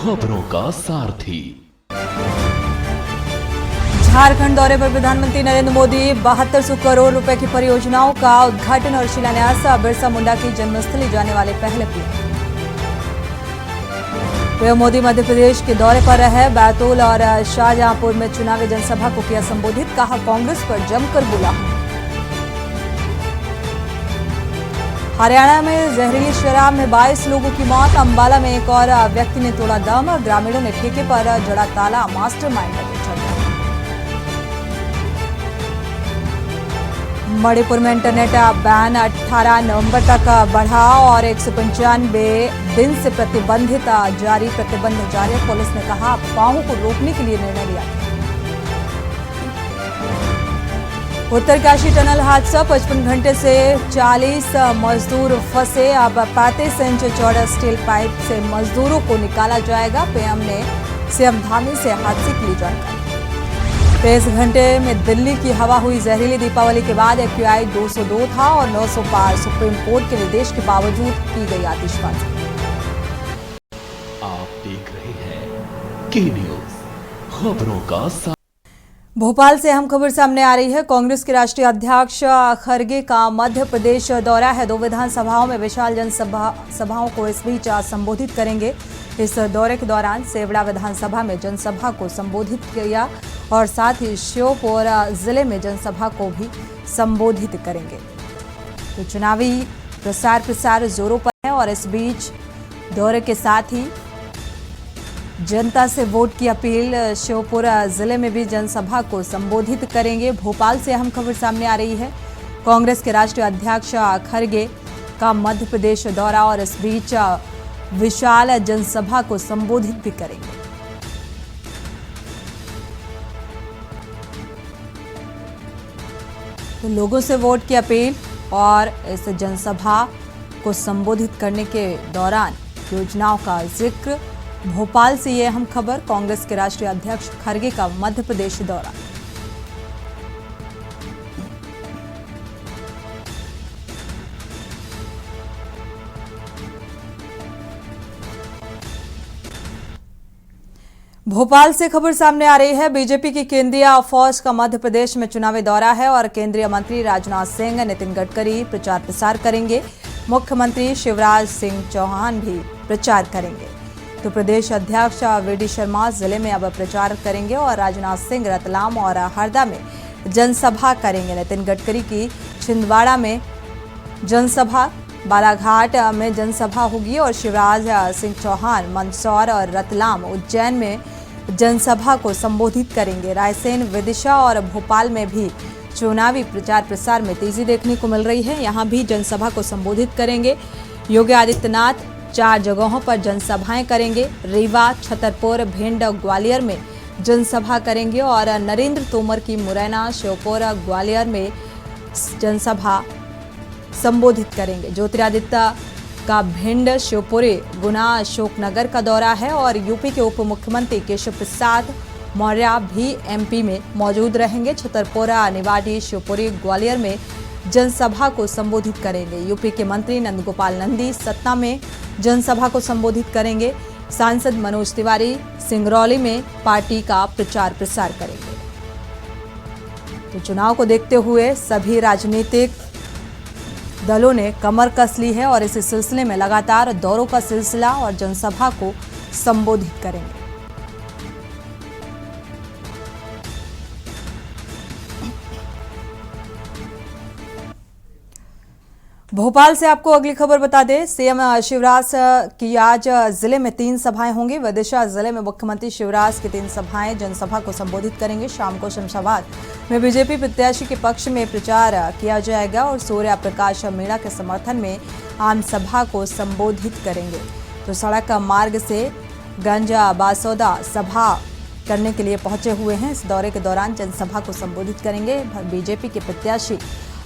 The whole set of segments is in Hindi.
खबरों का सारथी। झारखंड दौरे पर प्रधानमंत्री नरेंद्र मोदी 7200 करोड़ रुपए की परियोजनाओं का उद्घाटन और शिलान्यास। बिरसा मुंडा की जन्मस्थली जाने वाले पहले पीएम मोदी मध्य प्रदेश के दौरे पर रहे। बैतूल और शाहजहांपुर में चुनावी जनसभा को किया संबोधित। कहा, कांग्रेस पर जमकर बोला। हरियाणा में जहरीली शराब में 22 लोगों की मौत। अंबाला में एक और व्यक्ति ने तोड़ा दम। ग्रामीणों ने ठेके पर जड़ा ताला। मास्टरमाइंड लगे झगड़ा। मणिपुर में इंटरनेट बैन 18 नवंबर तक बढ़ा और 195 दिन से प्रतिबंधित जारी। प्रतिबंध जारी। पुलिस ने कहा, अफवाहों को रोकने के लिए निर्णय लिया। उत्तरकाशी टनल हादसा। 55 घंटे से 40 मजदूर फंसे। अब 35 इंच चौड़ा स्टील पाइप से मजदूरों को निकाला जाएगा। पीएम ने सीएम धामी से हादसे की ली जानकारी। 23 घंटे में दिल्ली की हवा हुई जहरीली। दीपावली के बाद AQI 202 था और 900 पार। सुप्रीम कोर्ट के निर्देश के बावजूद की गई आतिशबाजी। आप देख रहे हैं के न्यूज खबरों का सारथी। भोपाल से अहम खबर सामने आ रही है। कांग्रेस के राष्ट्रीय अध्यक्ष खरगे का मध्य प्रदेश दौरा है। 2 विधानसभाओं में विशाल जनसभाओं को इस बीच संबोधित करेंगे। इस दौरे के दौरान सेवड़ा विधानसभा में जनसभा को संबोधित किया और साथ ही श्योपुर जिले में जनसभा को भी संबोधित करेंगे। तो चुनावी प्रसार जोरों पर है और इस बीच दौरे के साथ ही जनता से वोट की अपील। श्योपुर जिले में भी जनसभा को संबोधित करेंगे। भोपाल से अहम खबर सामने आ रही है। कांग्रेस के राष्ट्रीय अध्यक्ष खरगे का मध्य प्रदेश दौरा और इस बीच विशाल जनसभा को संबोधित भी करेंगे। तो लोगों से वोट की अपील और इस जनसभा को संबोधित करने के दौरान योजनाओं का जिक्र। भोपाल से ये अहम खबर। कांग्रेस के राष्ट्रीय अध्यक्ष खरगे का मध्य प्रदेश दौरा। भोपाल से खबर सामने आ रही है। बीजेपी की केंद्रीय फौज का मध्य प्रदेश में चुनावी दौरा है और केंद्रीय मंत्री राजनाथ सिंह, नितिन गडकरी प्रचार प्रसार करेंगे। मुख्यमंत्री शिवराज सिंह चौहान भी प्रचार करेंगे। तो प्रदेश अध्यक्ष VD शर्मा जिले में अब प्रचार करेंगे और राजनाथ सिंह रतलाम और हरदा में जनसभा करेंगे। नितिन गडकरी की छिंदवाड़ा में जनसभा, बालाघाट में जनसभा होगी और शिवराज सिंह चौहान मंदसौर और रतलाम, उज्जैन में जनसभा को संबोधित करेंगे। रायसेन, विदिशा और भोपाल में भी चुनावी प्रचार प्रसार में तेजी देखने को मिल रही है। यहां भी जनसभा को संबोधित करेंगे। योगी आदित्यनाथ 4 जगहों पर जनसभाएं करेंगे। रीवा, छतरपुर, भिंड, ग्वालियर में जनसभा करेंगे और नरेंद्र तोमर की मुरैना, श्योपुर, ग्वालियर में जनसभा संबोधित करेंगे। ज्योतिरादित्य का भिंड, शिवपुरी, गुना, अशोकनगर का दौरा है और यूपी के उप मुख्यमंत्री केशव प्रसाद मौर्य भी MP में मौजूद रहेंगे। छतरपुरा, निवाड़ी, शिवपुरी, ग्वालियर में जनसभा को संबोधित करेंगे। यूपी के मंत्री नंदगोपाल नंदी सतना में जनसभा को संबोधित करेंगे। सांसद मनोज तिवारी सिंगरौली में पार्टी का प्रचार प्रसार करेंगे। तो चुनाव को देखते हुए सभी राजनीतिक दलों ने कमर कस ली है और इस सिलसिले में लगातार दौरों का सिलसिला और जनसभा को संबोधित करेंगे। भोपाल से आपको अगली खबर बता दें। सीएम शिवराज की आज जिले में 3 सभाएं होंगी। विदिशा जिले में मुख्यमंत्री शिवराज की 3 सभाएं जनसभा को संबोधित करेंगे। शाम को शमशाबाद में बीजेपी प्रत्याशी के पक्ष में प्रचार किया जाएगा और सूर्य प्रकाश मीणा के समर्थन में आम सभा को संबोधित करेंगे। तो सड़क मार्ग से गंज बासौदा सभा करने के लिए पहुंचे हुए हैं। इस दौरे के दौरान जनसभा को संबोधित करेंगे। बीजेपी के प्रत्याशी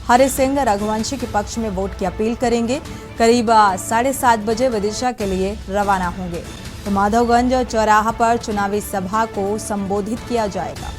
हरि सिंह रघुवंशी के पक्ष में वोट की अपील करेंगे। करीब 7:30 बजे विदिशा के लिए रवाना होंगे। तो माधवगंज चौराहा पर चुनावी सभा को संबोधित किया जाएगा।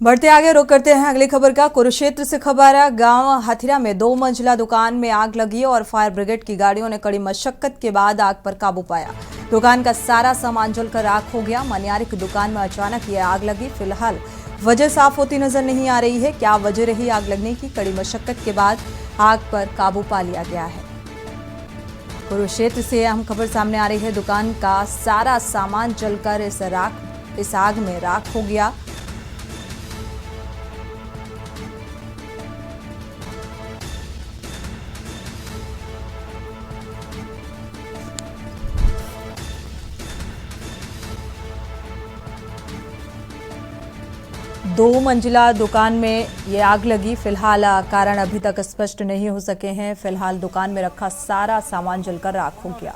बढ़ते आगे रुक करते हैं अगली खबर का। कुरुक्षेत्र से खबर है। गांव हथिरा में 2 मंजिला दुकान में आग लगी और फायर ब्रिगेड की गाड़ियों ने कड़ी मशक्कत के बाद आग पर काबू पाया। दुकान का सारा सामान जलकर राख हो गया। मनियारी की दुकान में अचानक ये आग लगी। फिलहाल वजह साफ होती नजर नहीं आ रही है। क्या वजह रही आग लगने की? कड़ी मशक्कत के बाद आग पर काबू पा लिया गया है। कुरुक्षेत्र से अहम खबर सामने आ रही है। दुकान का सारा सामान जलकर इस आग में राख हो गया। दो मंजिला दुकान में ये आग लगी। फिलहाल कारण अभी तक स्पष्ट नहीं हो सके हैं। फिलहाल दुकान में रखा सारा सामान जलकर राख हो गया।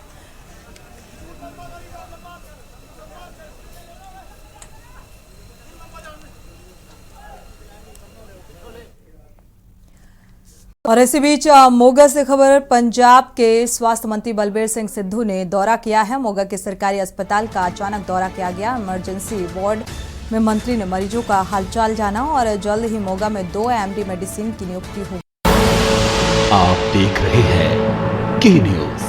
और इसी बीच मोगा से खबर। पंजाब के स्वास्थ्य मंत्री बलबीर सिंह सिद्धू ने दौरा किया है। मोगा के सरकारी अस्पताल का अचानक दौरा किया गया। इमरजेंसी वार्ड में मंत्री ने मरीजों का हालचाल जाना और जल्द ही मोगा में 2 एमडी मेडिसिन की नियुक्ति होगी। आप देख रहे हैं के न्यूज।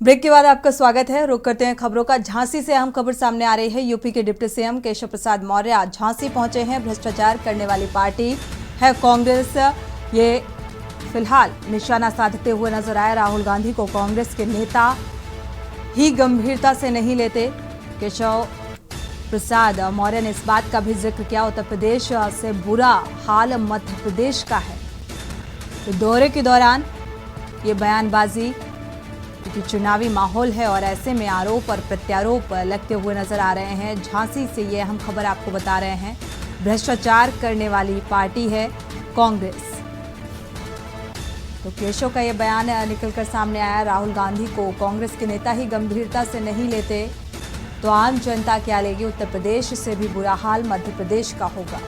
ब्रेक के बाद आपका स्वागत है। रुक करते हैं खबरों का। झांसी से अहम खबर सामने आ रही है। यूपी के डिप्टी सीएम केशव प्रसाद मौर्य आज झांसी पहुंचे हैं। भ्रष्टाचार करने वाली पार्टी है कांग्रेस। ये फिलहाल निशाना साधते हुए नजर आए। राहुल गांधी को कांग्रेस के नेता ही गंभीरता से नहीं लेते। केशव प्रसाद मौर्य ने इस बात का भी जिक्र किया, उत्तर प्रदेश से बुरा हाल मध्य प्रदेश का है। तो दौरे के दौरान ये बयानबाजी, क्योंकि चुनावी माहौल है और ऐसे में आरोप और प्रत्यारोप लगते हुए नजर आ रहे हैं। झांसी से ये अहम खबर आपको बता रहे हैं। भ्रष्टाचार करने वाली पार्टी है कांग्रेस। तो केशव का ये बयान निकलकर सामने आया। राहुल गांधी को कांग्रेस के नेता ही गंभीरता से नहीं लेते तो आम जनता क्या लेगी? उत्तर प्रदेश से भी बुरा हाल मध्य प्रदेश का होगा।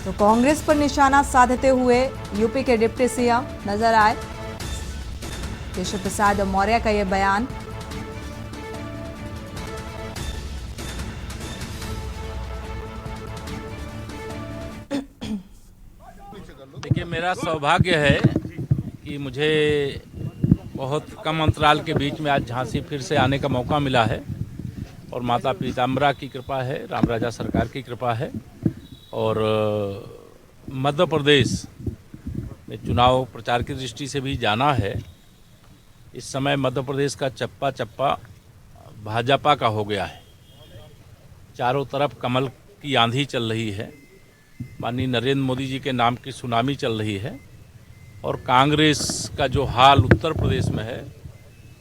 तो कांग्रेस पर निशाना साधते हुए यूपी के डिप्टी सीएम नजर आए। केशव प्रसाद मौर्य का यह बयान। देखिए, मेरा सौभाग्य है कि मुझे बहुत कम अंतराल के बीच में आज झांसी फिर से आने का मौका मिला है और माता पीताम्बरा की कृपा है, राम राजा सरकार की कृपा है। और मध्य प्रदेश में चुनाव प्रचार की दृष्टि से भी जाना है। इस समय मध्य प्रदेश का चप्पा चप्पा भाजपा का हो गया है। चारों तरफ कमल की आंधी चल रही है। माननीय नरेंद्र मोदी जी के नाम की सुनामी चल रही है और कांग्रेस का जो हाल उत्तर प्रदेश में है,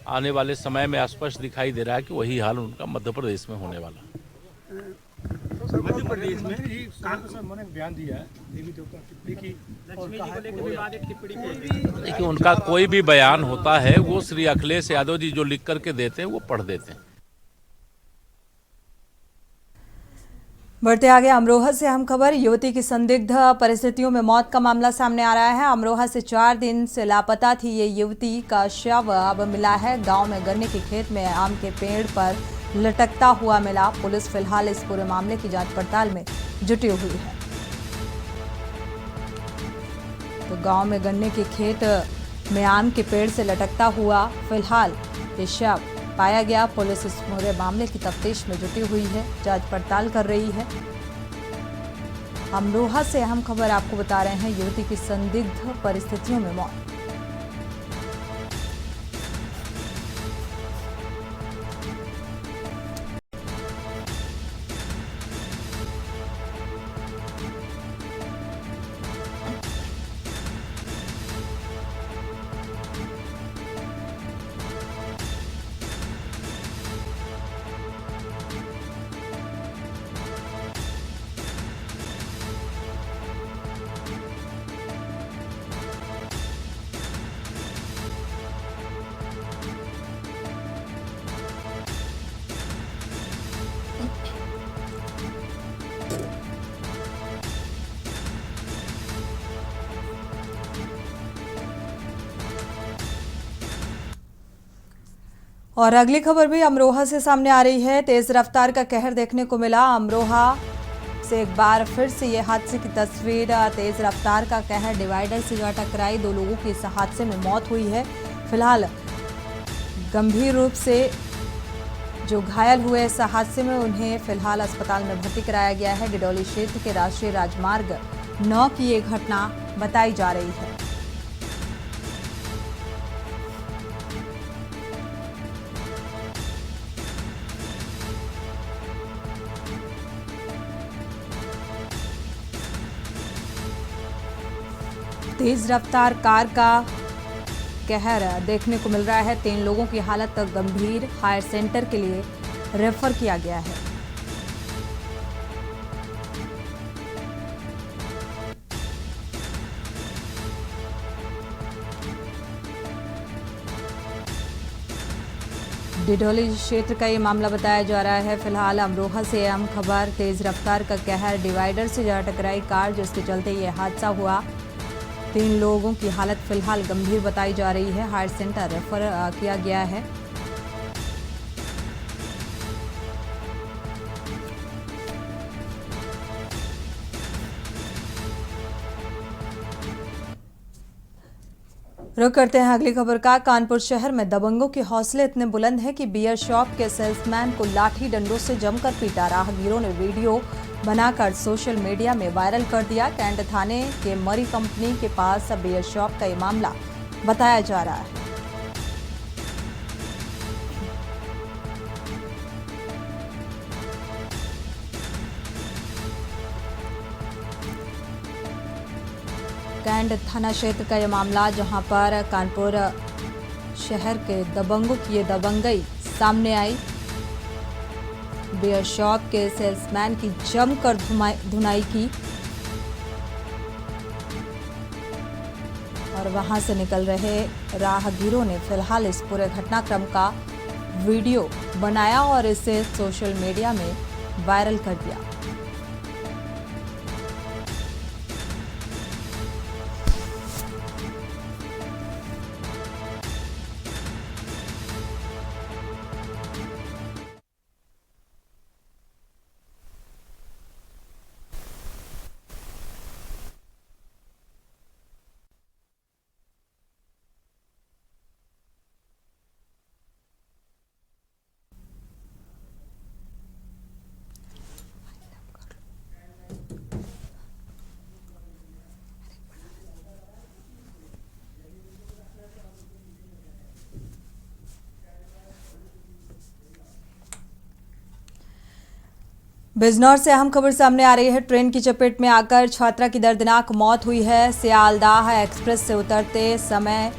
आने वाले समय में स्पष्ट दिखाई दे रहा है कि वही हाल उनका मध्य प्रदेश में होने वाला है। मध्य प्रदेश में कांग्रेस ने बयान दिया है देवी देवता की देखिए, उनका कोई भी बयान होता है वो श्री अखिलेश यादव जी जो लिख करके देते हैं वो पढ़ देते हैं। बढ़ते आगे अमरोहा से अहम खबर। युवती की संदिग्ध परिस्थितियों में मौत का मामला सामने आ रहा है। अमरोहा से 4 दिन से लापता थी ये युवती का शव अब मिला है। गांव में गन्ने के खेत में आम के पेड़ पर लटकता हुआ मिला। पुलिस फिलहाल इस पूरे मामले की जांच पड़ताल में जुटी हुई है। तो गांव में गन्ने के खेत में आम के पेड़ से लटकता हुआ फिलहाल ये शव पाया गया। पुलिस इस पूरे मामले की तफ्तीश में जुटी हुई है, जांच पड़ताल कर रही है। अमरोहा से अहम खबर आपको बता रहे हैं। युवती की संदिग्ध परिस्थितियों में मौत। और अगली खबर भी अमरोहा से सामने आ रही है। तेज रफ्तार का कहर देखने को मिला। अमरोहा से एक बार फिर से ये हादसे की तस्वीर। तेज रफ्तार का कहर, डिवाइडर से जा टकराई, 2 लोगों की इस हादसे में मौत हुई है। फिलहाल गंभीर रूप से जो घायल हुए इस हादसे में, उन्हें फिलहाल अस्पताल में भर्ती कराया गया है। डिडौली क्षेत्र के राष्ट्रीय राजमार्ग 9 की ये घटना बताई जा रही है। तेज रफ्तार कार का कहर देखने को मिल रहा है। 3 लोगों की हालत गंभीर, हायर सेंटर के लिए रेफर किया गया है। डिडौली क्षेत्र का ये मामला बताया जा रहा है। फिलहाल अमरोहा से अहम खबर, तेज रफ्तार का कहर, डिवाइडर से जा टकराई कार, जिसके चलते ये हादसा हुआ। 3 लोगों की हालत फिलहाल गंभीर बताई जा रही है। हायर सेंटर रेफर किया गया है। रुक करते हैं अगली खबर का। कानपुर शहर में दबंगों के हौसले इतने बुलंद हैं कि बियर शॉप के सेल्समैन को लाठी डंडों से जमकर पीटा। राहगीरों ने वीडियो बनाकर सोशल मीडिया में वायरल कर दिया। कैंट थाने के मरी कंपनी के पास बियर शॉप का ये मामला बताया जा रहा है। कैंट थाना क्षेत्र का यह मामला, जहां पर कानपुर शहर के दबंगों की ये दबंगई सामने आई। बियर शॉप के सेल्समैन की जमकर धुनाई की और वहां से निकल रहे राहगीरों ने फिलहाल इस पूरे घटनाक्रम का वीडियो बनाया और इसे सोशल मीडिया में वायरल कर दिया। बिजनौर से अहम खबर सामने आ रही है। ट्रेन की चपेट में आकर छात्रा की दर्दनाक मौत हुई है। सियालदाह एक्सप्रेस से उतरते समय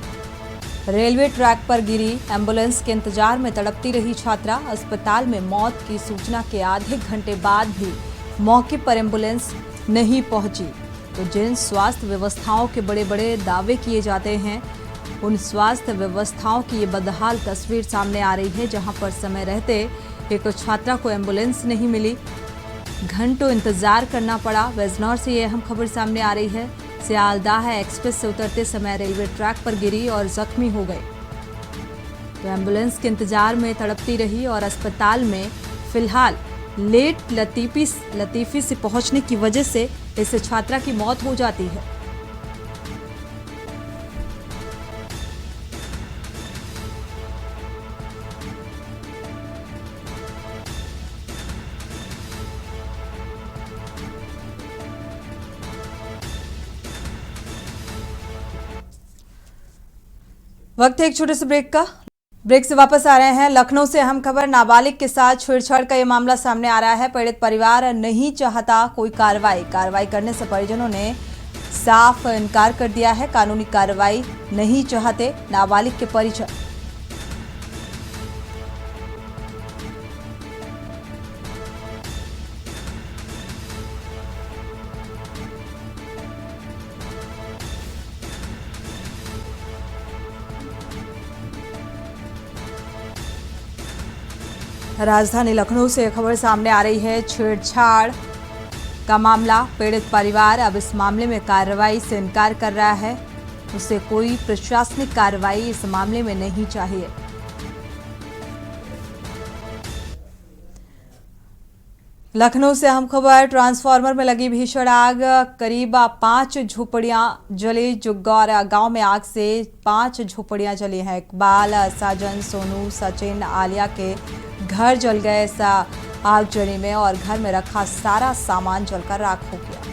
रेलवे ट्रैक पर गिरी। एम्बुलेंस के इंतजार में तड़पती रही छात्रा। अस्पताल में मौत की सूचना के आधे घंटे बाद भी मौके पर एम्बुलेंस नहीं पहुंची। तो जिन स्वास्थ्य व्यवस्थाओं के बड़े बड़े दावे किए जाते हैं, उन स्वास्थ्य व्यवस्थाओं की ये बदहाल तस्वीर सामने आ रही है, जहां पर समय रहते एक छात्रा को एम्बुलेंस नहीं मिली, घंटों इंतजार करना पड़ा। बिजनौर से ये अहम खबर सामने आ रही है। सियालदाह एक्सप्रेस से उतरते समय रेलवे ट्रैक पर गिरी और जख्मी हो गई। तो एम्बुलेंस के इंतजार में तड़पती रही और अस्पताल में फिलहाल लेट लतीफी से पहुंचने की वजह से इस छात्रा की मौत हो जाती है। वक्त है एक छोटे से ब्रेक का। ब्रेक से वापस आ रहे हैं। लखनऊ से अहम खबर, नाबालिग के साथ छेड़छाड़ का ये मामला सामने आ रहा है। पीड़ित परिवार नहीं चाहता कोई कार्रवाई करने से परिजनों ने साफ इनकार कर दिया है। कानूनी कार्रवाई नहीं चाहते नाबालिग के परिजन। राजधानी लखनऊ से खबर सामने आ रही है। छेड़छाड़ का मामला, पीड़ित परिवार अब इस मामले में कार्रवाई से इनकार कर रहा है। उसे कोई प्रशासनिक कार्रवाई इस मामले में नहीं चाहिए। लखनऊ से अहम खबर, ट्रांसफार्मर में लगी भीषण आग, करीब 5 झोपड़ियां जली। जुग्गौर गांव में आग से 5 झोपड़ियां जली हैं। इकबाल, साजन, सोनू, सचिन, आलिया के घर जल गए इस आगजनी में और घर में रखा सारा सामान जलकर राख हो गया।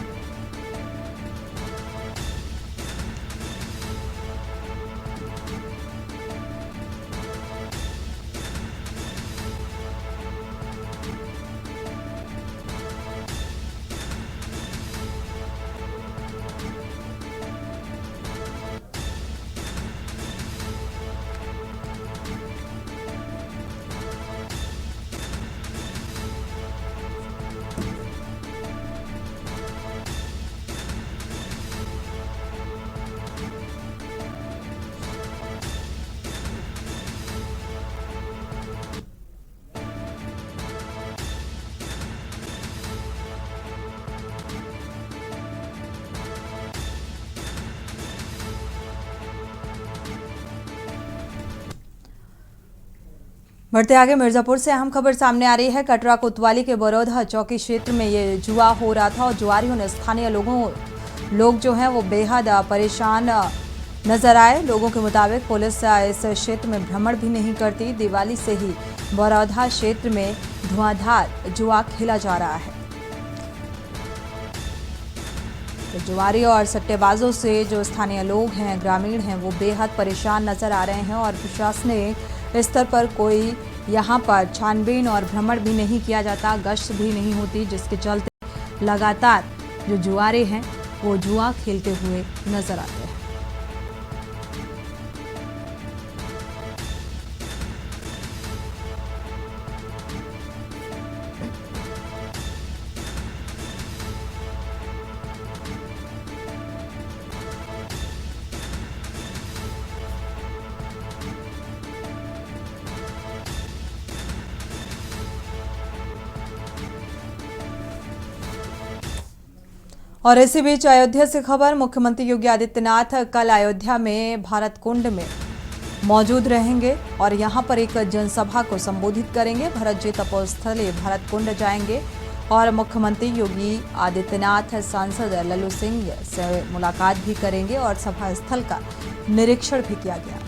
बढ़ते आगे, मिर्जापुर से अहम खबर सामने आ रही है। कटरा कोतवाली के बरौधा चौकी क्षेत्र में ये जुआ हो रहा था और जुआरियों ने स्थानीय लोग जो हैं वो बेहद परेशान नजर आए। लोगों के मुताबिक पुलिस इस क्षेत्र में भ्रमण भी नहीं करती। दिवाली से ही बरौधा क्षेत्र में धुआंधार जुआ खेला जा रहा है। तो जुआरियों और सट्टेबाजों से जो स्थानीय लोग हैं, ग्रामीण हैं, वो बेहद परेशान नजर आ रहे हैं और प्रशासनिक स्तर पर कोई यहाँ पर छानबीन और भ्रमण भी नहीं किया जाता, गश्त भी नहीं होती, जिसके चलते लगातार जो जुआरे हैं वो जुआ खेलते हुए नजर आते हैं। और इसी बीच अयोध्या से खबर, मुख्यमंत्री योगी आदित्यनाथ कल अयोध्या में भारत कुंड में मौजूद रहेंगे और यहां पर एक जनसभा को संबोधित करेंगे। भरत जी तपोस्थली भारत कुंड जाएंगे और मुख्यमंत्री योगी आदित्यनाथ सांसद लल्लू सिंह से मुलाकात भी करेंगे और सभा स्थल का निरीक्षण भी किया गया।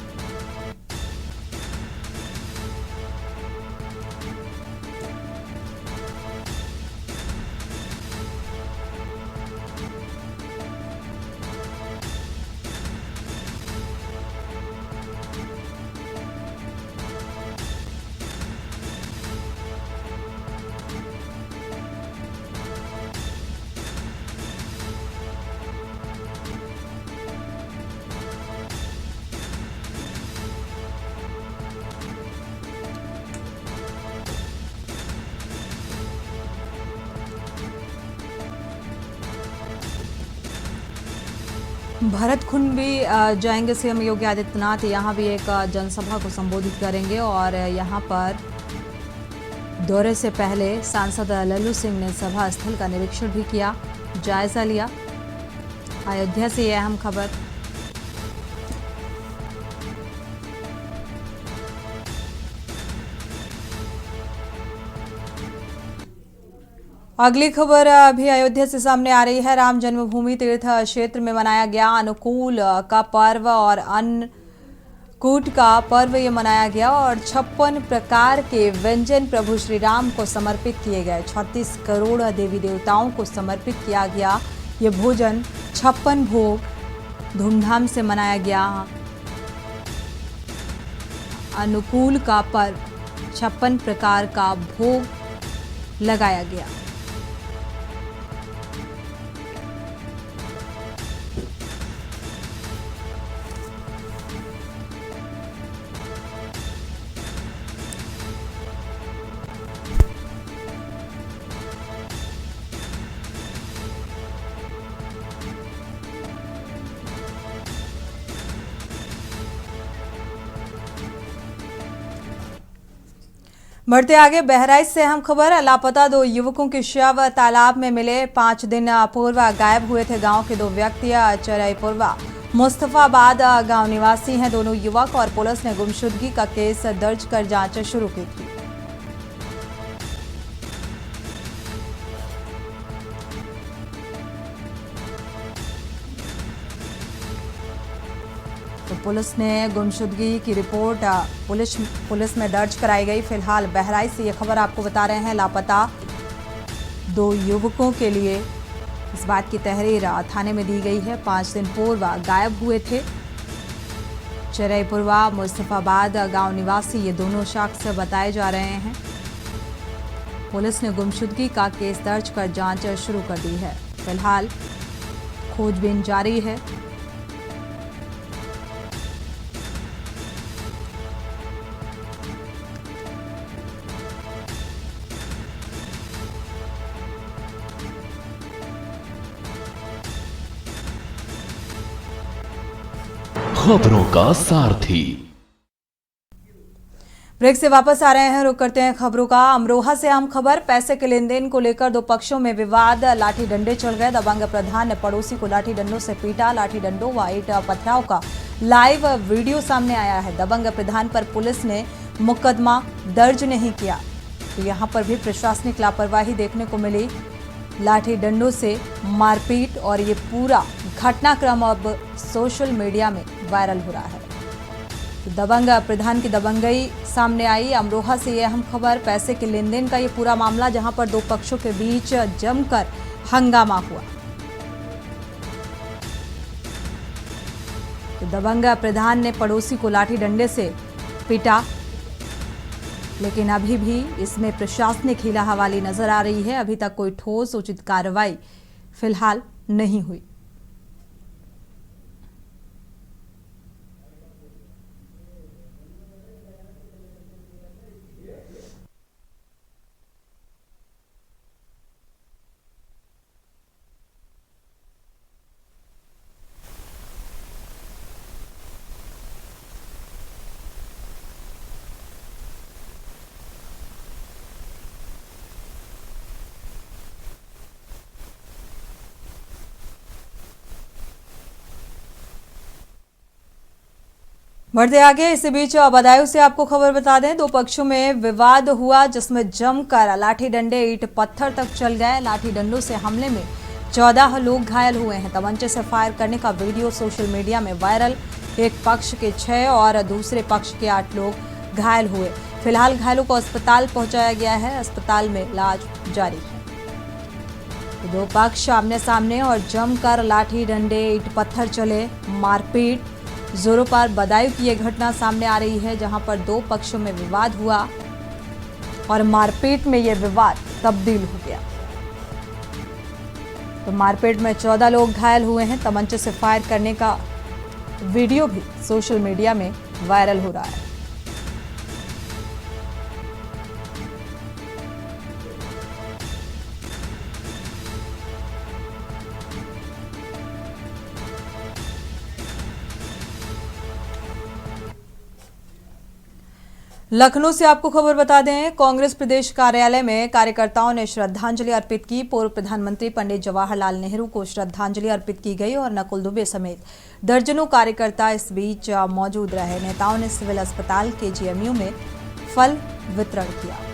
भरतकुंड भी जाएंगे सीएम योगी आदित्यनाथ। यहाँ भी एक जनसभा को संबोधित करेंगे और यहाँ पर दौरे से पहले सांसद लल्लू सिंह ने सभा स्थल का निरीक्षण भी किया, जायजा लिया। अयोध्या से यह अहम खबर। अगली खबर अभी अयोध्या से सामने आ रही है। राम जन्मभूमि तीर्थ क्षेत्र में मनाया गया अनुकूल का पर्व और अन्नकूट का पर्व ये मनाया गया और 56 प्रकार के व्यंजन प्रभु श्री राम को समर्पित किए गए। 36 करोड़ देवी देवताओं को समर्पित किया गया ये भोजन। 56 भोग धूमधाम से मनाया गया। अनुकूल का पर्व, 56 प्रकार का भोग लगाया गया। बढ़ते आगे, बहराइच से अहम खबर। लापता 2 युवकों के शव तालाब में मिले। 5 दिन पूर्व गायब हुए थे गांव के 2 व्यक्ति। चराईपुरवा मुस्तफाबाद गांव निवासी हैं दोनों युवक और पुलिस ने गुमशुदगी का केस दर्ज कर जांच शुरू की थी। पुलिस ने गुमशुदगी की रिपोर्ट पुलिस में दर्ज कराई गई। फिलहाल बहराइच से ये खबर आपको बता रहे हैं, लापता 2 युवकों के लिए इस बात की तहरीर थाने में दी गई है। 5 दिन पूर्व गायब हुए थे। चरईपुरवा मुस्तफाबाद गांव निवासी ये दोनों शख्स बताए जा रहे हैं। पुलिस ने गुमशुदगी का केस दर्ज कर जांच शुरू कर दी है। फिलहाल खोजबीन जारी है। खबरों का सारथी। ब्रेक से वापस आ रहे हैं, रुक करते हैं खबरों का। अमरोहा से अहम खबर, पैसे के लेन देन को लेकर 2 पक्षों में विवाद, लाठी डंडे चल गए। दबंग प्रधान ने पड़ोसी को लाठी डंडों से पीटा। लाठी डंडों व ईंट पथराव का लाइव वीडियो सामने आया है। दबंग प्रधान पर पुलिस ने मुकदमा दर्ज नहीं किया, तो यहां पर भी प्रशासनिक लापरवाही देखने को मिली। लाठी डंडों से मारपीट और ये पूरा घटनाक्रम अब सोशल मीडिया में वायरल हो रहा है। तो दबंग प्रधान की दबंगई सामने आई। अमरोहा से ये अहम खबर, पैसे के लेन देन का ये पूरा मामला, जहां पर 2 पक्षों के बीच जमकर हंगामा हुआ। तो दबंग प्रधान ने पड़ोसी को लाठी डंडे से पीटा, लेकिन अभी भी इसमें प्रशासनिक हीला हवाली नजर आ रही है। अभी तक कोई ठोस उचित कार्रवाई फिलहाल नहीं हुई। बढ़ते आगे, इसी बीच बदायूं से आपको खबर बता दें, 2 पक्षों में विवाद हुआ, जिसमें जमकर लाठी डंडे ईंट पत्थर तक चल गए। लाठी डंडों से हमले में 14 लोग घायल हुए हैं। तमंचे से फायर करने का वीडियो सोशल मीडिया में वायरल। एक पक्ष के 6 और दूसरे पक्ष के 8 लोग घायल हुए। फिलहाल घायलों को अस्पताल पहुंचाया गया है। अस्पताल में इलाज जारी है। 2 पक्ष आमने सामने और जमकर लाठी डंडे ईंट पत्थर चले, मारपीट जोरों पर। बदायूं की यह घटना सामने आ रही है, जहां पर 2 पक्षों में विवाद हुआ और मारपीट में यह विवाद तब्दील हो गया। तो मारपीट में 14 लोग घायल हुए हैं। तमंचे से फायर करने का वीडियो भी सोशल मीडिया में वायरल हो रहा है। लखनऊ से आपको खबर बता दें, कांग्रेस प्रदेश कार्यालय में कार्यकर्ताओं ने श्रद्धांजलि अर्पित की। पूर्व प्रधानमंत्री पंडित जवाहरलाल नेहरू को श्रद्धांजलि अर्पित की गई और नकुल दुबे समेत दर्जनों कार्यकर्ता इस बीच मौजूद रहे। नेताओं ने सिविल अस्पताल के जीएमयू में फल वितरण किया।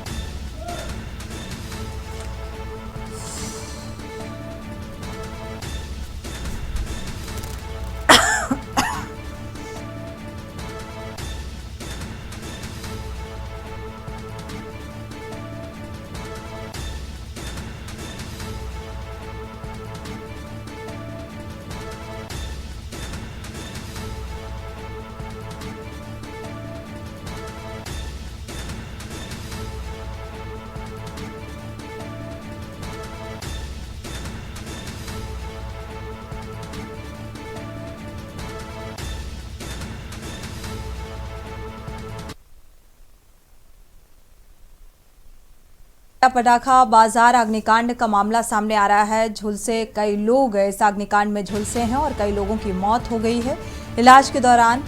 पटाखा बाजार अग्निकांड का मामला सामने आ रहा है। झुलसे कई लोग इस अग्निकांड में झुलसे हैं और कई लोगों की मौत हो गई है। इलाज के दौरान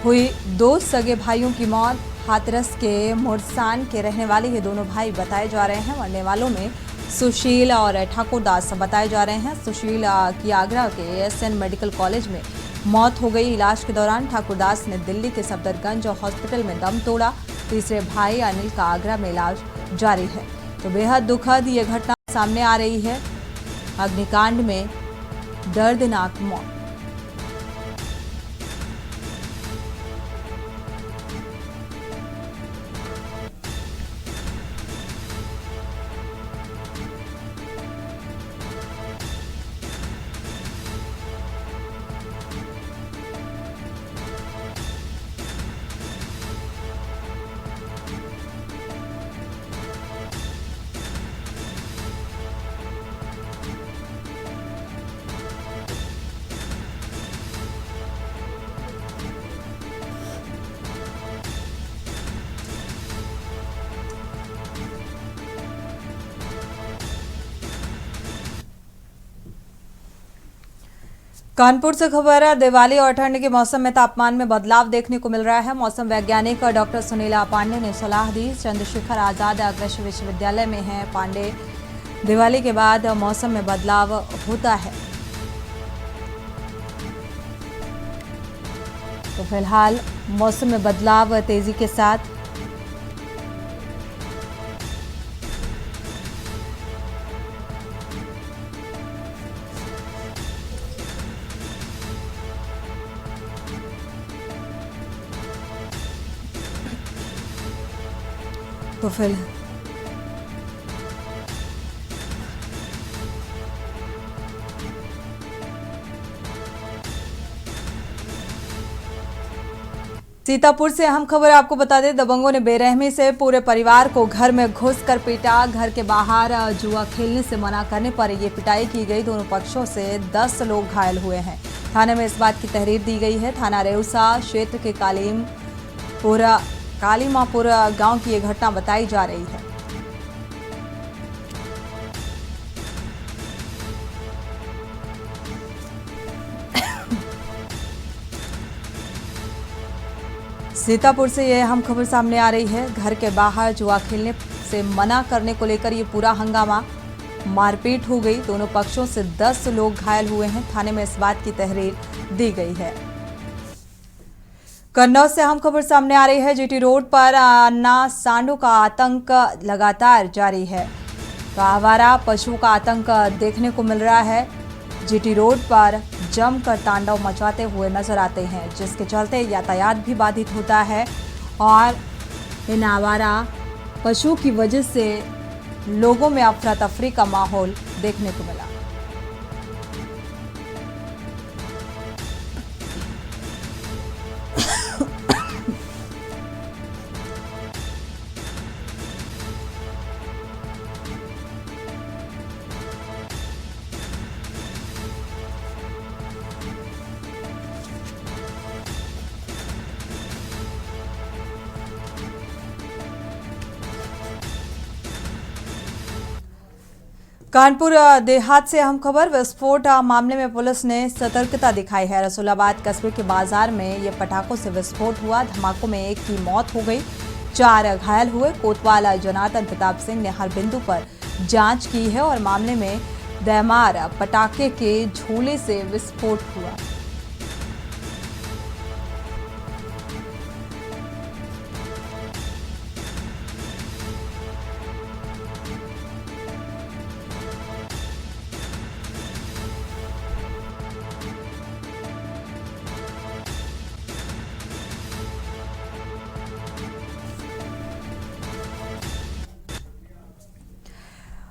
हुई 2 सगे भाइयों की मौत। हाथरस के मुरसान के रहने वाले ये दोनों भाई बताए जा रहे हैं। मरने वालों में सुशील और ठाकुर दास बताए जा रहे हैं। सुशील की आगरा के एसएन मेडिकल कॉलेज में मौत हो गई। इलाज के दौरान ठाकुर दास ने दिल्ली के सफदरगंज हॉस्पिटल में दम तोड़ा। तीसरे भाई अनिल का आगरा में इलाज जारी है। तो बेहद दुखद ये घटना सामने आ रही है। अग्निकांड में दर्दनाक मौत। कानपुर से खबर है। दिवाली और ठंड के मौसम में तापमान में बदलाव देखने को मिल रहा है। मौसम वैज्ञानिक डॉक्टर सुनीला पांडे ने सलाह दी। चंद्रशेखर आजाद कृषि विश्वविद्यालय में हैं पांडे। दिवाली के बाद मौसम में बदलाव होता है, तो फिलहाल मौसम में बदलाव तेजी के साथ तो फिर सीतापुर से अहम खबर आपको बता दें। दबंगों ने बेरहमी से पूरे परिवार को घर में घुसकर पीटा। घर के बाहर जुआ खेलने से मना करने पर यह पिटाई की गई। दोनों पक्षों से 10 लोग घायल हुए हैं। थाने में इस बात की तहरीर दी गई है। थाना रेउसा क्षेत्र के कालीमापुर गांव की यह घटना बताई जा रही है। सीतापुर से यह अहम खबर सामने आ रही है। घर के बाहर जुआ खेलने से मना करने को लेकर ये पूरा हंगामा, मारपीट हो गई। दोनों पक्षों से 10 लोग घायल हुए हैं। थाने में इस बात की तहरीर दी गई है। कन्नौज से अहम खबर सामने आ रही है। जीटी रोड पर अन्ना सांडों का आतंक लगातार जारी है। तो आवारा पशुओं का आतंक देखने को मिल रहा है। जीटी रोड पर जमकर तांडव मचाते हुए नजर आते हैं, जिसके चलते यातायात भी बाधित होता है और इन आवारा पशुओं की वजह से लोगों में अफरा तफरी का माहौल देखने को मिला। कानपुर देहात से अहम खबर। विस्फोट मामले में पुलिस ने सतर्कता दिखाई है। रसूलाबाद कस्बे के बाजार में ये पटाखों से विस्फोट हुआ। धमाकों में एक की मौत हो गई, 4 घायल हुए। कोतवाल जनार्दन प्रताप सिंह ने हर बिंदु पर जांच की है और मामले में दैमार पटाखे के झोले से विस्फोट हुआ।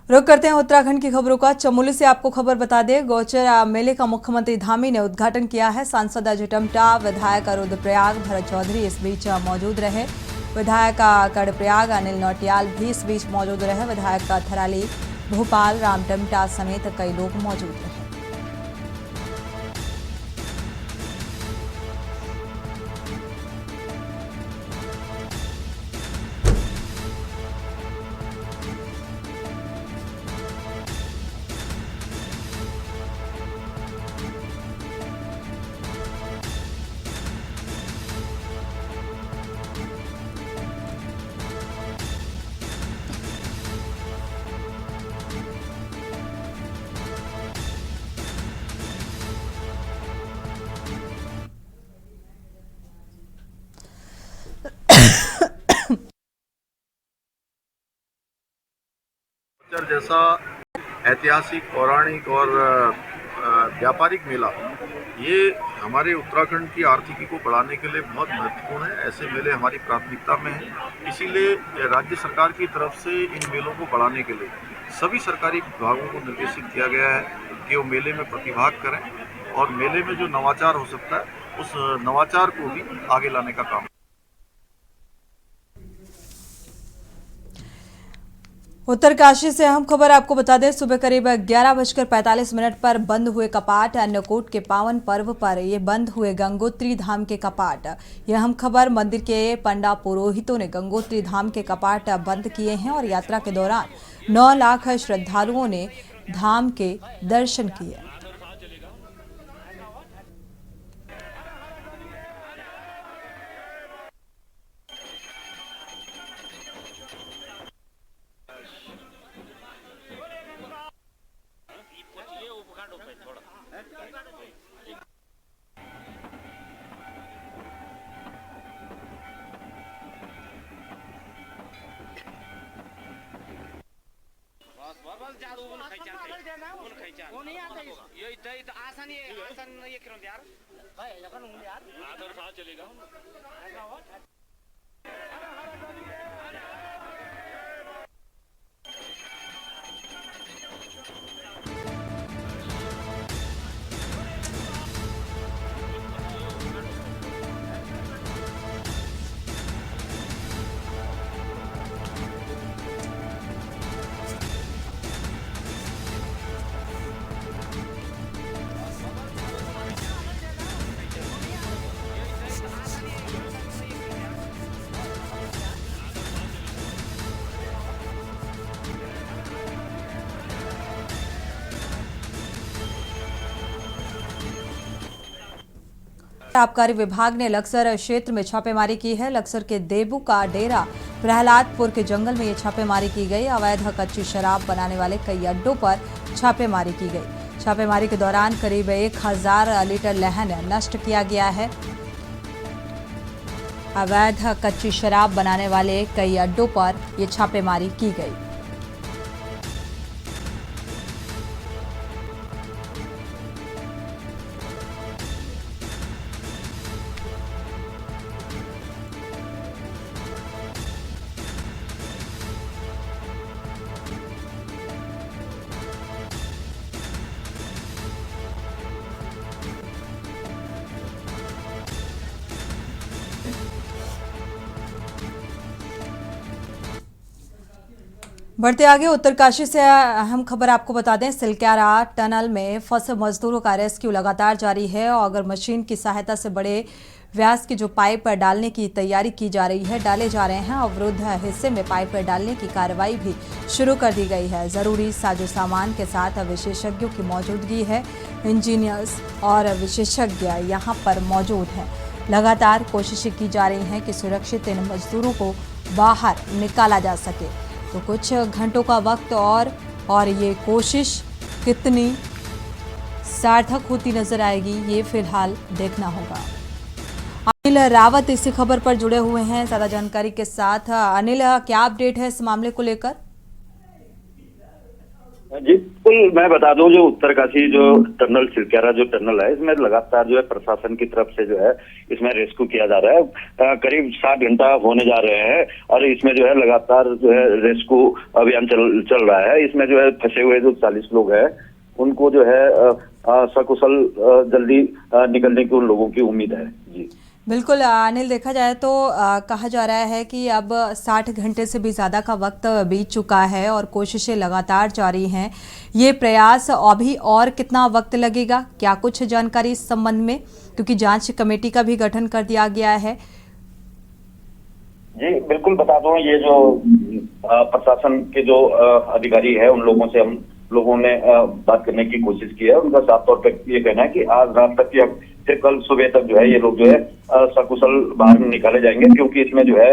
रुक करते हैं उत्तराखंड की खबरों का। चमोली से आपको खबर बता दें। गौचर मेले का मुख्यमंत्री धामी ने उद्घाटन किया है। सांसद अजय टम्टा, विधायक रुद्रप्रयाग भरत चौधरी इस बीच मौजूद रहे। विधायक कर्णप्रयाग अनिल नौटियाल भी इस बीच मौजूद रहे। विधायक थराली भोपाल राम टम्टा समेत कई लोग मौजूद रहे। जैसा ऐतिहासिक, पौराणिक और व्यापारिक मेला, ये हमारे उत्तराखंड की आर्थिकी को बढ़ाने के लिए बहुत महत्वपूर्ण है। ऐसे मेले हमारी प्राथमिकता में हैं। इसीलिए राज्य सरकार की तरफ से इन मेलों को बढ़ाने के लिए सभी सरकारी विभागों को निर्देशित किया गया है कि वो मेले में प्रतिभाग करें और मेले में जो नवाचार हो सकता है उस नवाचार को भी आगे लाने का काम। उत्तरकाशी से अहम खबर आपको बता दें। सुबह करीब 11:45 पर बंद हुए कपाट। अन्नकूट के पावन पर्व पर ये बंद हुए गंगोत्री धाम के कपाट। यह अहम खबर। मंदिर के पंडा पुरोहितों ने गंगोत्री धाम के कपाट बंद किए हैं और यात्रा के दौरान 9 लाख श्रद्धालुओं ने धाम के दर्शन किए। आबकारी विभाग ने लक्सर क्षेत्र में छापेमारी की है। लक्सर के देबू का डेरा प्रहलादपुर के जंगल में ये छापेमारी की गई। अवैध कच्ची शराब बनाने वाले कई अड्डों पर छापेमारी की गई। छापेमारी के दौरान करीब 1000 लीटर लहन नष्ट किया गया है। अवैध कच्ची शराब बनाने वाले कई अड्डों पर ये छापेमारी की गई। बढ़ते आगे उत्तरकाशी से अहम खबर आपको बता दें। सिलक्यारा टनल में फंसे मजदूरों का रेस्क्यू लगातार जारी है और अगर मशीन की सहायता से बड़े व्यास की जो पाइप डालने की तैयारी की जा रही है, डाले जा रहे हैं। अवरुद्ध हिस्से में पाइप डालने की कार्रवाई भी शुरू कर दी गई है। जरूरी साजो सामान के साथ विशेषज्ञों की मौजूदगी है। इंजीनियर्स और विशेषज्ञ यहाँ पर मौजूद हैं। लगातार कोशिशें की जा रही हैं कि सुरक्षित इन मजदूरों को बाहर निकाला जा सके। तो कुछ घंटों का वक्त और ये कोशिश कितनी सार्थक होती नजर आएगी, ये फिलहाल देखना होगा। अनिल रावत इसी खबर पर जुड़े हुए हैं ज्यादा जानकारी के साथ। अनिल, क्या अपडेट है इस मामले को लेकर? जी बिल्कुल, मैं बता दूं जो उत्तरकाशी जो टनल सिलक्यारा जो टनल है, इसमें लगातार जो है प्रशासन की तरफ से जो है इसमें रेस्क्यू किया जा रहा है। करीब 7 घंटा होने जा रहे हैं और इसमें जो है लगातार जो है रेस्क्यू अभियान चल रहा है। इसमें जो है फंसे हुए जो 40 लोग हैं उनको जो है सकुशल जल्दी निकलने की उन लोगों की उम्मीद है। जी बिल्कुल अनिल, देखा जाए तो कहा जा रहा है कि अब 60 घंटे से भी ज़्यादा का वक्त बीत चुका है और कोशिशें लगातार जारी हैं। ये प्रयास अभी और कितना वक्त लगेगा, क्या कुछ जानकारी इस संबंध में, क्योंकि जांच कमेटी का भी गठन कर दिया गया है? जी बिल्कुल बता दूं, ये जो प्रशासन के जो अधिकारी है उन लोगों से हम लोगों ने बात करने की कोशिश की है। उनका साफ तौर पर ये कहना है कि आज रात तक या फिर कल सुबह तक जो है ये लोग जो है सकुशल बाहर निकाले जाएंगे, क्योंकि इसमें जो है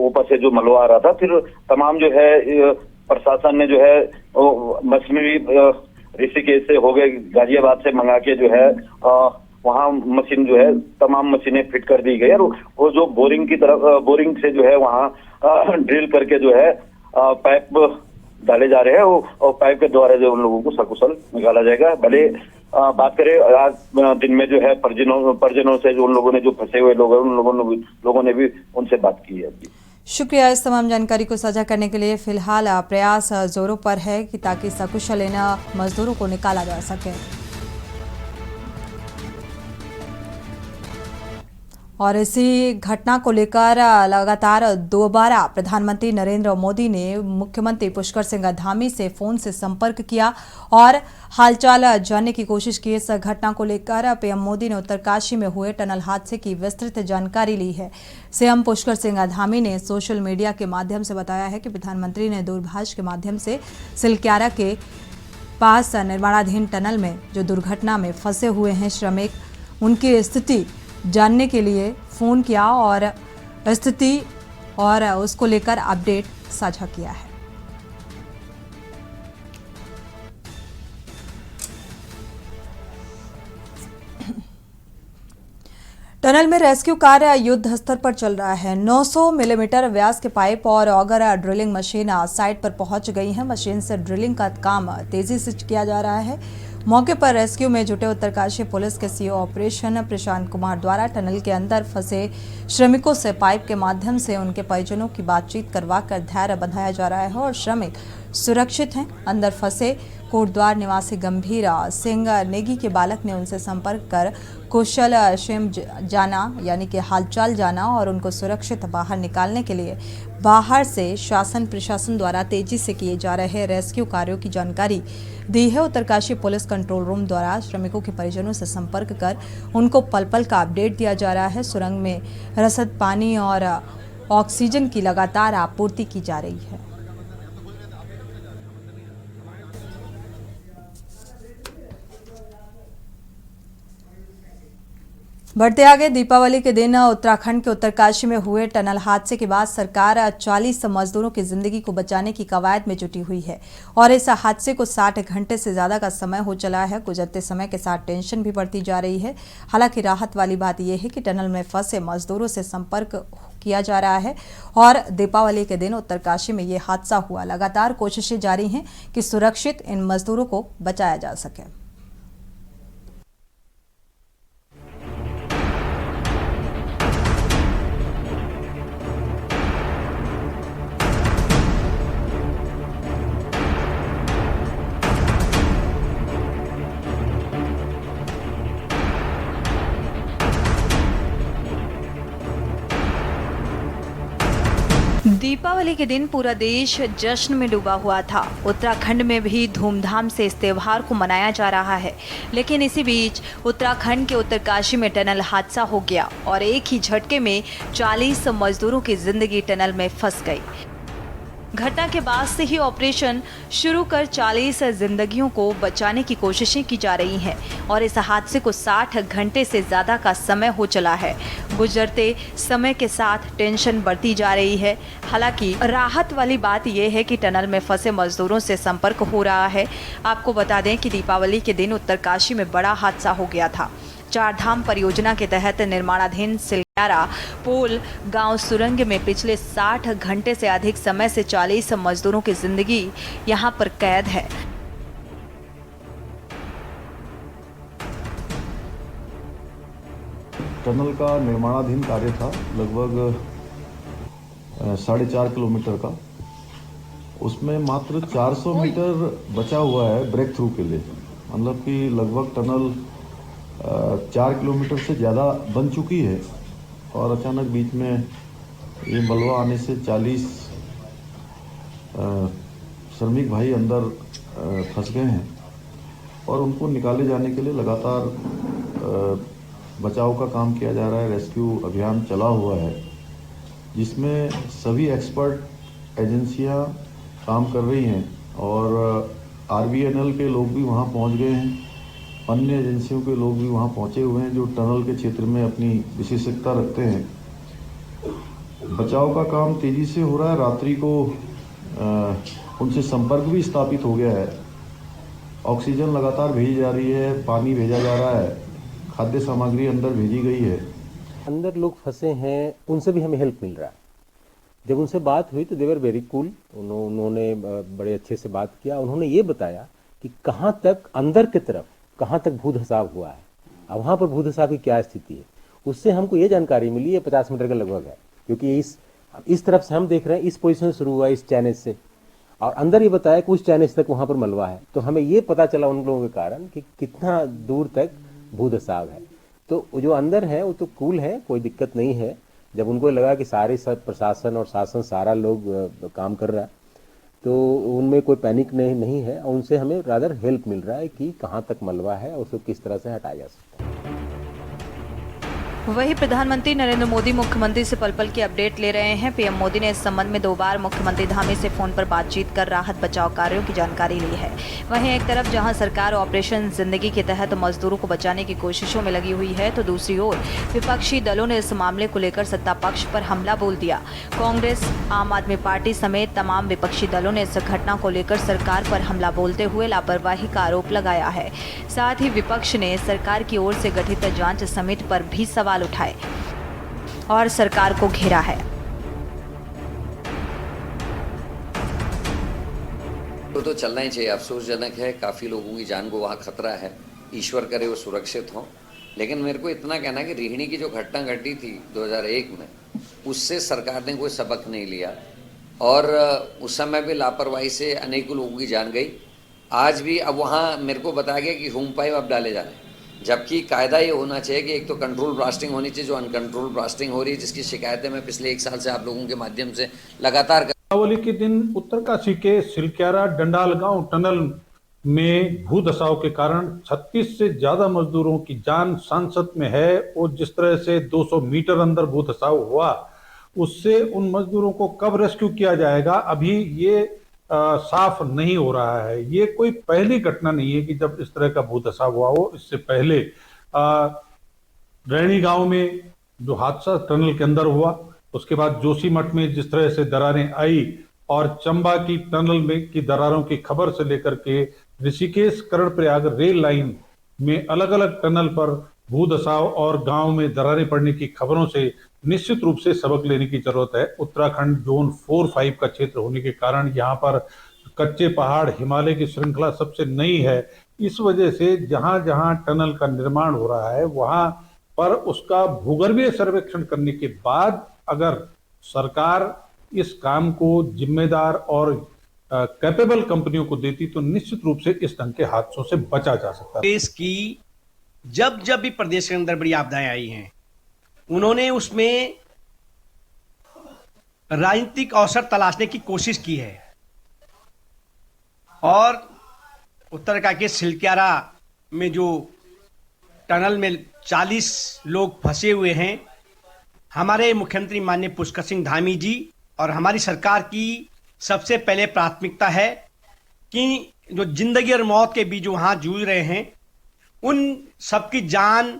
ऊपर से जो मलबा आ रहा था, फिर तमाम जो है प्रशासन ने जो है मशीनरी ऋषिकेश से हो गए गाजियाबाद से मंगा के जो है वहाँ मशीन जो है तमाम मशीनें फिट कर दी गई और वो जो बोरिंग से जो है वहाँ ड्रिल करके जो है पाइप डाले जा रहे हैं और पाइप के द्वारा जो उन लोगों को सकुशल निकाला जाएगा। भले बात करें आज दिन में जो है परिजनों से जो उन लोगों ने जो फंसे हुए लोग हैं उन लोगों ने भी उनसे बात की है। शुक्रिया इस तमाम जानकारी को साझा करने के लिए। फिलहाल प्रयास जोरों पर है कि ताकि सकुशल इन मजदूरों को निकाला जा सके। और इसी घटना को लेकर लगातार दोबारा प्रधानमंत्री नरेंद्र मोदी ने मुख्यमंत्री पुष्कर सिंह धामी से फोन से संपर्क किया और हालचाल जानने की कोशिश की। इस घटना को लेकर पीएम मोदी ने उत्तरकाशी में हुए टनल हादसे की विस्तृत जानकारी ली है। सीएम पुष्कर सिंह धामी ने सोशल मीडिया के माध्यम से बताया है कि प्रधानमंत्री ने दूरभाष के माध्यम से सिलक्यारा के पास निर्माणाधीन टनल में जो दुर्घटना में फंसे हुए हैं श्रमिक, उनकी स्थिति जानने के लिए फोन किया और स्थिति और उसको लेकर अपडेट साझा किया है। टनल में रेस्क्यू कार्य युद्ध स्तर पर चल रहा है। 900 मिलीमीटर व्यास के पाइप और ऑगर ड्रिलिंग मशीन साइट पर पहुंच गई है। मशीन से ड्रिलिंग का काम तेजी से किया जा रहा है। मौके पर रेस्क्यू में जुटे उत्तरकाशी पुलिस के सीओ ऑपरेशन प्रशांत कुमार द्वारा टनल के अंदर फंसे श्रमिकों से पाइप के माध्यम से उनके परिजनों की बातचीत करवाकर धैर्य बंधाया जा रहा है और श्रमिक सुरक्षित हैं। अंदर फंसे कोटद्वार निवासी गंभीर सिंह नेगी के बालक ने उनसे संपर्क कर कुशल क्षेम जाना यानी कि हालचाल जाना और उनको सुरक्षित बाहर निकालने के लिए बाहर से शासन प्रशासन द्वारा तेजी से किए जा रहे रेस्क्यू कार्यों की जानकारी दी है। उत्तरकाशी पुलिस कंट्रोल रूम द्वारा श्रमिकों के परिजनों से संपर्क कर उनको पल पल का अपडेट दिया जा रहा है। सुरंग में रसद पानी और ऑक्सीजन की लगातार आपूर्ति की जा रही है। बढ़ते आगे, दीपावली के दिन उत्तराखंड के उत्तरकाशी में हुए टनल हादसे के बाद सरकार 40 मजदूरों की जिंदगी को बचाने की कवायद में जुटी हुई है और इस हादसे को 60 घंटे से ज्यादा का समय हो चला है। गुजरते समय के साथ टेंशन भी बढ़ती जा रही है। हालांकि राहत वाली बात यह है कि टनल में फंसे मजदूरों से संपर्क किया जा रहा है और दीपावली के दिन उत्तरकाशी में यह हादसा हुआ। लगातार कोशिशें जारी हैं कि सुरक्षित इन मजदूरों को बचाया जा सके। दीपावली के दिन पूरा देश जश्न में डूबा हुआ था। उत्तराखंड में भी धूमधाम से इस त्योहार को मनाया जा रहा है, लेकिन इसी बीच उत्तराखंड के उत्तरकाशी में टनल हादसा हो गया और एक ही झटके में 40 मजदूरों की जिंदगी टनल में फंस गई। घटना के बाद से ही ऑपरेशन शुरू कर 40 जिंदगियों को बचाने की कोशिशें की जा रही हैं और इस हादसे को 60 घंटे से ज़्यादा का समय हो चला है। गुजरते समय के साथ टेंशन बढ़ती जा रही है। हालांकि राहत वाली बात यह है कि टनल में फंसे मजदूरों से संपर्क हो रहा है। आपको बता दें कि दीपावली के दिन उत्तरकाशी में बड़ा हादसा हो गया था। चारधाम परियोजना के तहत निर्माणाधीन सिलग्यारा पोल गांव सुरंग में पिछले 60 घंटे से अधिक समय से 40 मजदूरों की जिंदगी यहां पर कैद है। टनल का निर्माणाधीन कार्य था लगभग 4.5 किलोमीटर का। उसमें मात्र 400 मीटर बचा हुआ है ब्रेक थ्रू के लिए। मतलब कि लगभग टनल 4 किलोमीटर से ज़्यादा बन चुकी है और अचानक बीच में ये मलबा आने से 40 श्रमिक भाई अंदर फंस गए हैं और उनको निकाले जाने के लिए लगातार बचाव का काम किया जा रहा है। रेस्क्यू अभियान चला हुआ है जिसमें सभी एक्सपर्ट एजेंसियां काम कर रही हैं और RVNL के लोग भी वहां पहुंच गए हैं। अन्य एजेंसियों के लोग भी वहां पहुंचे हुए हैं जो टनल के क्षेत्र में अपनी विशेषज्ञता रखते हैं। बचाव का काम तेजी से हो रहा है। रात्रि को उनसे संपर्क भी स्थापित हो गया है। ऑक्सीजन लगातार भेजी जा रही है, पानी भेजा जा रहा है, खाद्य सामग्री अंदर भेजी गई है। अंदर लोग फंसे हैं, उनसे भी हमें हेल्प मिल रहा है। जब उनसे बात हुई तो दे वर वेरी कूल। उन्होंने बड़े अच्छे से बात किया। उन्होंने ये बताया कि कहाँ तक अंदर की तरफ कहाँ तक भू धसाव हुआ है, अब वहाँ पर भू धसाव की क्या स्थिति है। उससे हमको ये जानकारी मिली है 50 मीटर का लगभग है, क्योंकि इस तरफ से हम देख रहे हैं, इस पोजीशन से शुरू हुआ इस चैनेज से और अंदर ये बताया कि उस चैनेज तक वहाँ पर मलबा है। तो हमें ये पता चला उन लोगों के कारण कि कितना दूर तक भू धसाव है। तो जो अंदर है वो तो कूल है, कोई दिक्कत नहीं है। जब उनको लगा कि सारे सब प्रशासन और शासन सारा लोग काम कर रहा है तो उनमें कोई पैनिक नहीं है और उनसे हमें रादर हेल्प मिल रहा है कि कहाँ तक मलबा है और उसको किस तरह से हटाया जा सकता है। वहीं प्रधानमंत्री नरेंद्र मोदी मुख्यमंत्री से पल पल की अपडेट ले रहे हैं। पीएम मोदी ने इस संबंध में 2 बार मुख्यमंत्री धामी से फोन पर बातचीत कर राहत बचाव कार्यों की जानकारी ली है। वहीं एक तरफ जहां सरकार ऑपरेशन जिंदगी के तहत मजदूरों को बचाने की कोशिशों में लगी हुई है तो दूसरी ओर विपक्षी दलों ने इस मामले को लेकर सत्ता पक्ष पर हमला बोल दिया। कांग्रेस, आम आदमी पार्टी समेत तमाम विपक्षी दलों ने इस घटना को लेकर सरकार पर हमला बोलते हुए लापरवाही का आरोप लगाया है। साथ ही विपक्ष ने सरकार की ओर से गठित जांच समिति पर भी सवाल सवाल उठाए और सरकार को घेरा है। तो चलना ही चाहिए। अफसोसजनक है, काफ़ी लोगों की जान को वहाँ खतरा है। ईश्वर करे वो सुरक्षित हों। लेकिन मेरे को इतना कहना है कि रिहणी की जो घटना घटी थी 2001 में, उससे सरकार ने कोई सबक नहीं लिया और उस समय भी लापरवाही से अनेकों लोगों की जान गई। आज भी अब वहाँ मेरे को बताया गया कि होम पाइप अब डाले जा रहे हैं, जबकि कायदा ये होना चाहिए कि एक तो कंट्रोल ब्लास्टिंग होनी चाहिए, जो अनकंट्रोल ब्लास्टिंग हो रही है, जिसकी शिकायतें मैं पिछले 1 साल से आप लोगों के माध्यम से लगातार दीपावली के दिन उत्तरकाशी के सिलक्यारा डंडाल गांव टनल में भूधसाव के कारण 36 से ज्यादा मजदूरों की जान सांसत में है और जिस तरह से 200 मीटर अंदर भूधसाव हुआ, उससे उन मजदूरों को कब रेस्क्यू किया जाएगा अभी ये साफ नहीं हो रहा है। ये कोई पहली घटना नहीं है कि जब इस तरह का भूधसाव हुआ हो। इससे पहले रैणी गांव में जो हादसा टनल के अंदर हुआ, उसके बाद जोशीमठ में जिस तरह से दरारें आई और चंबा की टनल में की दरारों की खबर से लेकर के ऋषिकेश कर्णप्रयाग रेल लाइन में अलग अलग टनल पर भूधसाव और गांव में दरारें पड़ने की खबरों से निश्चित रूप से सबक लेने की जरूरत है। उत्तराखंड जोन 4-5 का क्षेत्र होने के कारण यहाँ पर कच्चे पहाड़, हिमालय की श्रृंखला सबसे नई है। इस वजह से जहां जहां टनल का निर्माण हो रहा है वहां पर उसका भूगर्भीय सर्वेक्षण करने के बाद अगर सरकार इस काम को जिम्मेदार और कैपेबल कंपनियों को देती तो निश्चित रूप से इस ढंग के हादसों से बचा जा सकता है। देश की जब जब भी प्रदेश के अंदर बड़ी आपदाएं आई हैं, उन्होंने उसमें राजनीतिक अवसर तलाशने की कोशिश की है और उत्तराखंड के सिलक्यारा में जो टनल में 40 लोग फंसे हुए हैं, हमारे मुख्यमंत्री माननीय पुष्कर सिंह धामी जी और हमारी सरकार की सबसे पहले प्राथमिकता है कि जो जिंदगी और मौत के बीच वहां जूझ रहे हैं, उन सबकी जान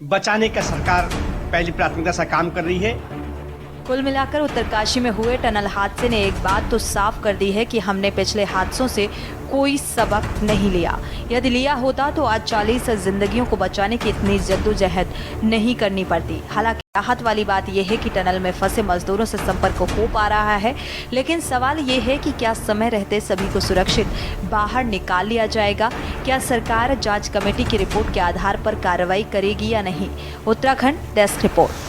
बचाने का सरकार पहली प्राथमिकता से काम कर रही है। कुल मिलाकर उत्तरकाशी में हुए टनल हादसे ने एक बात तो साफ कर दी है कि हमने पिछले हादसों से कोई सबक नहीं लिया। यदि लिया होता तो आज 40 जिंदगियों को बचाने की इतनी जद्दोजहद नहीं करनी पड़ती। हालांकि राहत वाली बात यह है कि टनल में फंसे मजदूरों से संपर्क हो पा रहा है, लेकिन सवाल ये है कि क्या समय रहते सभी को सुरक्षित बाहर निकाल लिया जाएगा? क्या सरकार जांच कमेटी की रिपोर्ट के आधार पर कार्रवाई करेगी या नहीं? Uttarakhand desk report.